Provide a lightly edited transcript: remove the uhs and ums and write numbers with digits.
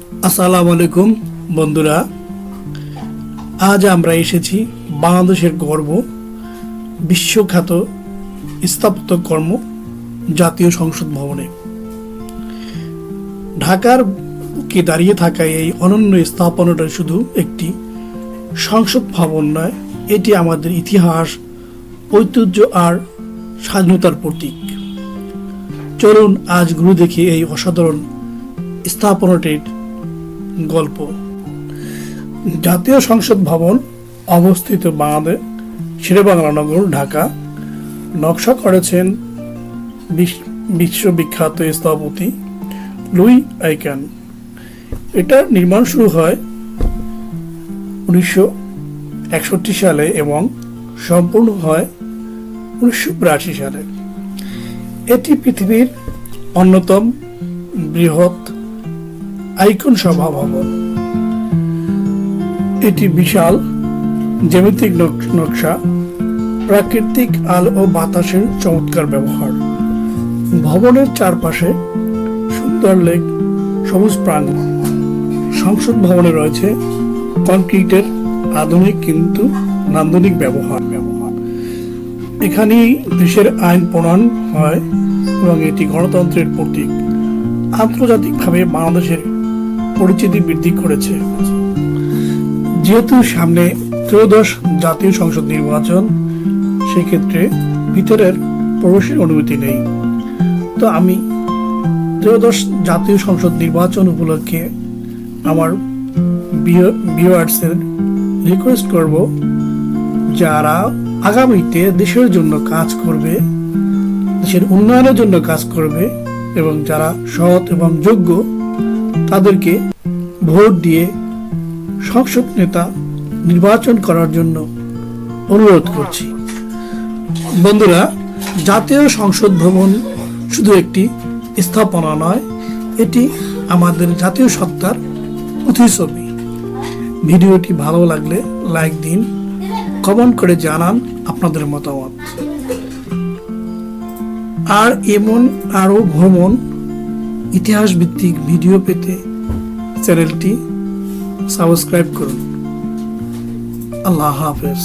আসসালামু আলাইকুম বন্ধুরা, আজ আমরা এসেছি বাংলাদেশের গর্ব বিশ্বখ্যাত স্থাপত্য কর্ম জাতীয় সংসদ ভবনে। ঢাকার বুকে দাঁড়িয়ে থাকা এই অনন্য স্থাপনাটা শুধু একটি সংসদ ভবন নয়, এটি আমাদের ইতিহাস, ঐতিহ্য আর স্বাধীনতার প্রতীক। চলুন আজ ঘুরে দেখি এই অসাধারণ স্থাপনাটির গল্প। জাতীয় সংসদ ভবন অবস্থিত বাংলাদেশ শেরেবাংলা নগর, ঢাকা। নকশা করেছেন বিশ্ববিখ্যাত স্থপতি লুই আইকান। এটার নির্মাণ শুরু হয় 1961 সালে এবং সম্পূর্ণ হয় 1982 সালে। এটি পৃথিবীর অন্যতম বৃহৎ আইকন সভা ভবন। এটি বিশাল জ্যামিতিক নকশা, প্রাকৃতিক আলো ও বাতাসের চমৎকার ব্যবহার। ভবনের চারপাশে সুন্দর লেক, সবুজ প্রাঙ্গণ। সংসদ ভবনে রয়েছে কংক্রিটের আধুনিক কিন্তু নান্দনিক ব্যবহার। এখানেই দেশের আইন প্রণয়ন হয় এবং এটি গণতন্ত্রের প্রতীক। আন্তর্জাতিকভাবে বাংলাদেশের পরিচিতি বৃদ্ধি করেছে। যেহেতু সামনে ত্রয়োদশ জাতীয় সংসদ নির্বাচন, সেক্ষেত্রে ভিতরের প্রবেশের অনুমতি নেই। তো আমি ত্রয়োদশ জাতীয় সংসদ নির্বাচন উপলক্ষে আমার ভিউয়ার্সের রিকোয়েস্ট করব, যারা আগামীতে দেশের জন্য কাজ করবে, দেশের উন্নয়নের জন্য কাজ করবে এবং যারা সৎ এবং যোগ্য, তাদেরকে ভোট দিয়ে সংসদ নেতা নির্বাচন করার জন্য অনুরোধ করছি। বন্ধুরা, জাতীয় সংসদ ভবন শুধু একটি স্থাপনা নয়, এটি আমাদের জাতীয় সত্তার প্রতিচ্ছবি। ভিডিওটি ভালো লাগলে লাইক দিন, কমেন্ট করে জানান আপনাদের মতামত। আর এমন আরো ভ্রমণ ইতিহাস ভিত্তিক ভিডিও পেতে চ্যানেলটি সাবস্ক্রাইব করুন। আল্লাহ হাফেজ।